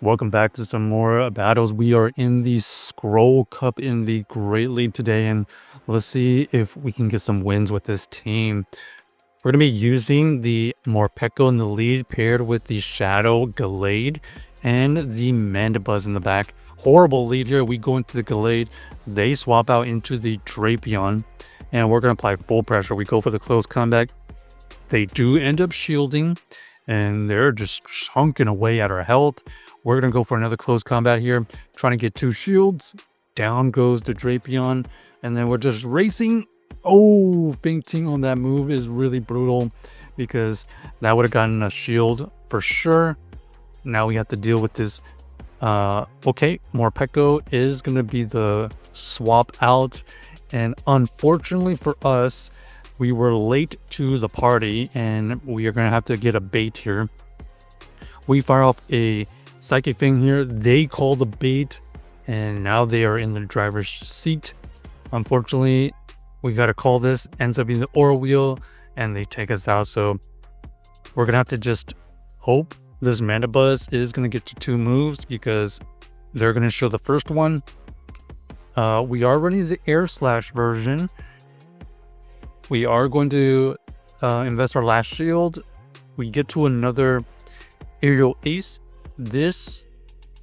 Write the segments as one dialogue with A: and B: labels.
A: Welcome back to some more battles. We are in the Scroll Cup in the Great League today, and let's see if we can get some wins with this team. We're going to be using the Morpeko in the lead paired with the Shadow Gallade and the Mandibuzz in the back. Horrible lead here. We go into the Gallade. They swap out into the Drapion, and we're going to apply full pressure. We go for the close combat. They do end up shielding, and they're just chunking away at our health. We're going to go for another close combat here, trying to get 2 shields. Down goes the Drapion, and then we're just racing. Oh, fainting on that move is really brutal because that would have gotten a shield for sure. Now we have to deal with this. Okay, Morpeko is going to be the swap out, and unfortunately for us, we were late to the party, and we are going to have to get a bait here. We fire off a Psychic Fang here. They call the bait, and now they are in the driver's seat. Unfortunately, we got to call this. Ends up being the Aura Wheel, and they take us out. So we're going to have to just hope this Mandibuzz is going to get to 2 moves because they're going to show the first one. We are running the Air Slash version. We are going to invest our last shield. We get to another Aerial Ace. This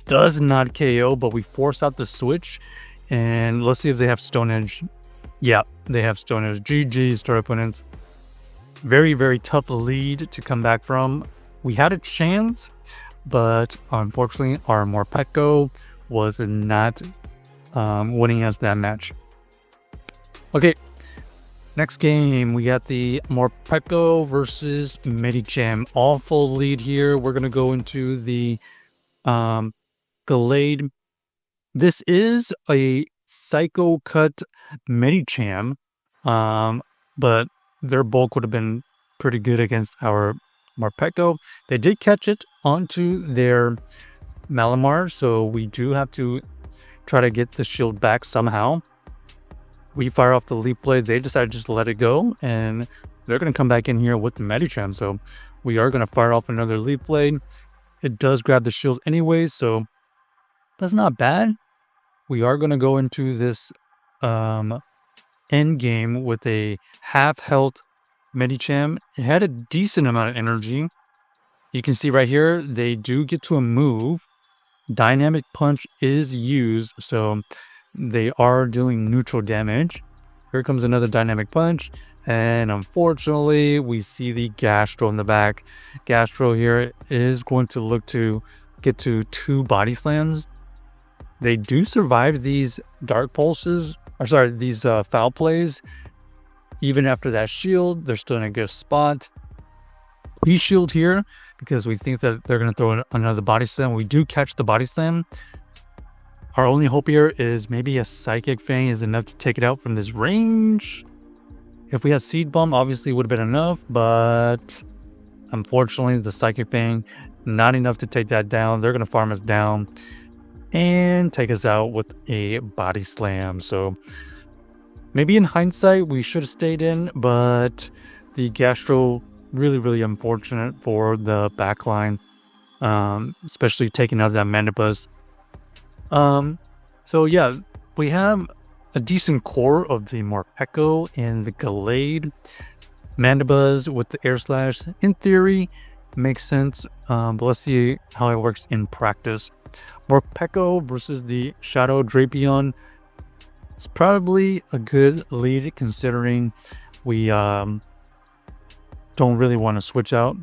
A: does not KO, but we force out the switch, and let's see if they have Stone Edge. Yeah, they have Stone Edge. GG, Star Opponents. Very, very tough lead to come back from. We had a chance, but unfortunately, our Morpeko was not winning us that match. Okay, next game, we got the Morpeko versus Medicham. Awful lead here. We're going to go into the Gallade. This is a Psycho Cut Medicham, but their bulk would have been pretty good against our Morpeko. They did catch it onto their Malamar, so we do have to try to get the shield back somehow. We fire off the Leap Blade. They decided just to let it go, and they're going to come back in here with the Medicham. So we are going to fire off another Leap Blade. It does grab the shield anyways, so that's not bad. We are going to go into this end game with a half health Medicham. It had a decent amount of energy. You can see right here, they do get to a move. Dynamic Punch is used, so they are dealing neutral damage. Here comes another Dynamic Punch, and unfortunately we see the Gastro in the back. Gastro here is going to look to get to 2 body slams. They do survive these Dark Pulses, or sorry, these foul plays. Even after that shield, they're still in a good spot. We shield here because we think that they're going to throw another body slam. We do catch the body slam. Our only hope here is maybe a Psychic Fang is enough to take it out from this range. If we had Seed Bomb, obviously it would have been enough, but unfortunately the Psychic Fang, not enough to take that down. They're going to farm us down and take us out with a body slam. So maybe in hindsight, we should have stayed in, but the Gastro, really, really unfortunate for the backline, especially taking out that Mandibuzz. So yeah, we have a decent core of the Morpeko and the Gallade. Mandibuzz with the Air Slash, in theory, makes sense, but let's see how it works in practice. Morpeko versus the Shadow Drapion. It's probably a good lead considering we don't really want to switch out.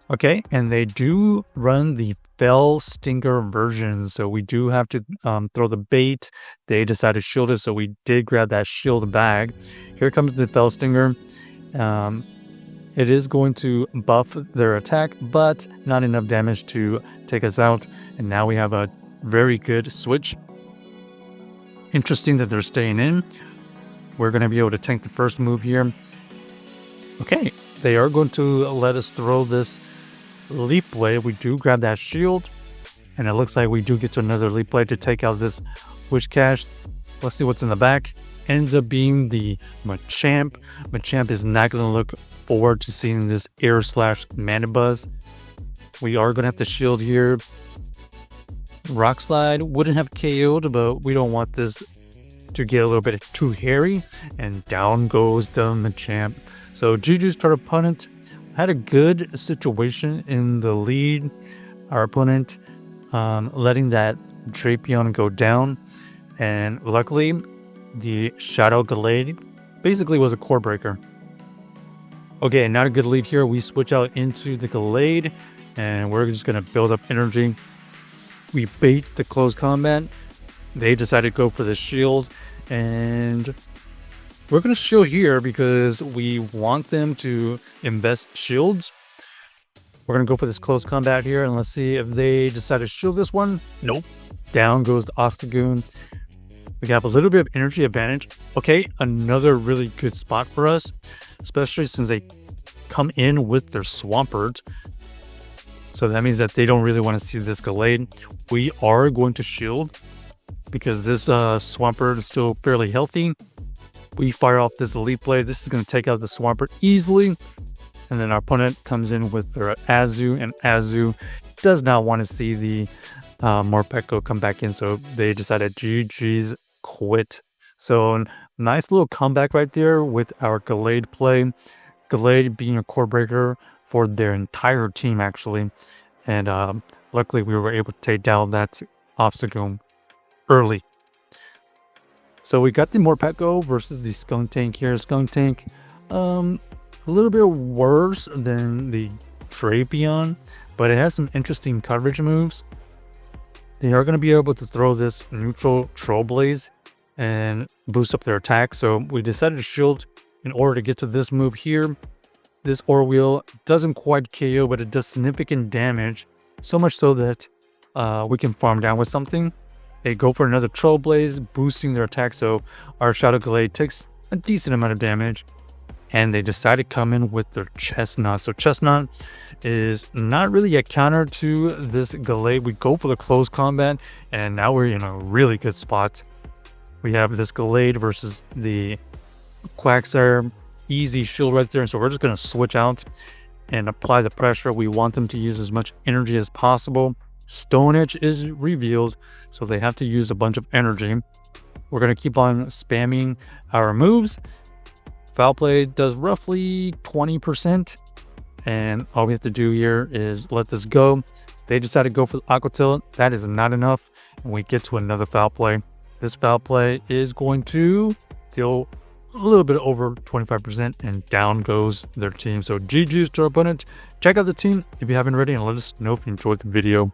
A: Okay, and they do run the Fell Stinger version, so we do have to throw the bait. They decided to shield it, so we did grab that shield bag. Here comes the Fell Stinger. It is going to buff their attack, but not enough damage to take us out. And now we have a very good switch. Interesting that they're staying in. We're going to be able to tank the first move here. Okay, they are going to let us throw this Leap Blade. We do grab that shield, and it looks like we do get to another Leap Blade to take out this Wish Cache. Let's see what's in the back. Ends up being the Machamp. Machamp is not going to look forward to seeing this Air Slash Mandibuzz. We are going to have to shield here. Rock Slide wouldn't have KO'd, but we don't want this to get a little bit too hairy, and down goes the Machamp. So GG's to our opponent. Had a good situation in the lead. Our opponent letting that Drapion go down, and luckily the Shadow Gallade basically was a core breaker. Okay, not a good lead here. We switch out into the Gallade, and we're just going to build up energy. We bait the close combat. They decided to go for the shield, and we're going to shield here because we want them to invest shields. We're going to go for this close combat here, and let's see if they decide to shield this one. Nope. Down goes the Oxagoon. We have a little bit of energy advantage. Okay, another really good spot for us, especially since they come in with their Swampert. So that means that they don't really want to see this Gallade. We are going to shield because this Swampert is still fairly healthy. We fire off this Elite Blade. This is going to take out the Swampert easily. And then our opponent comes in with their Azu, and Azu does not want to see the Morpeko come back in. So they decided GG's quit. So nice little comeback right there with our Gallade play. Gallade being a core breaker for their entire team, actually. And luckily we were able to take down that obstacle early. So we got the Morpeko versus the Skuntank here. Skuntank, a little bit worse than the Drapion, but it has some interesting coverage moves. They are going to be able to throw this neutral Troll Blaze and boost up their attack. So we decided to shield in order to get to this move here. This Ore Wheel doesn't quite KO, but it does significant damage. So much so that we can farm down with something. They go for another Troll Blaze, boosting their attack. So our Shadow Gallade takes a decent amount of damage. And they decide to come in with their Chestnut. So Chestnut is not really a counter to this Gallade. We go for the close combat, and now we're in a really good spot. We have this Gallade versus the Quagsire. Easy shield right there. So we're just going to switch out and apply the pressure. We want them to use as much energy as possible. Stone Edge is revealed, so they have to use a bunch of energy. We're going to keep on spamming our moves. Foul Play does roughly 20%, and all we have to do here is let this go. They decide to go for the Aqua Tilt. That is not enough, and we get to another Foul Play. This Foul Play is going to deal a little bit over 25%, and down goes their team. So GG's to our opponent. Check out the team if you haven't already, and let us know if you enjoyed the video.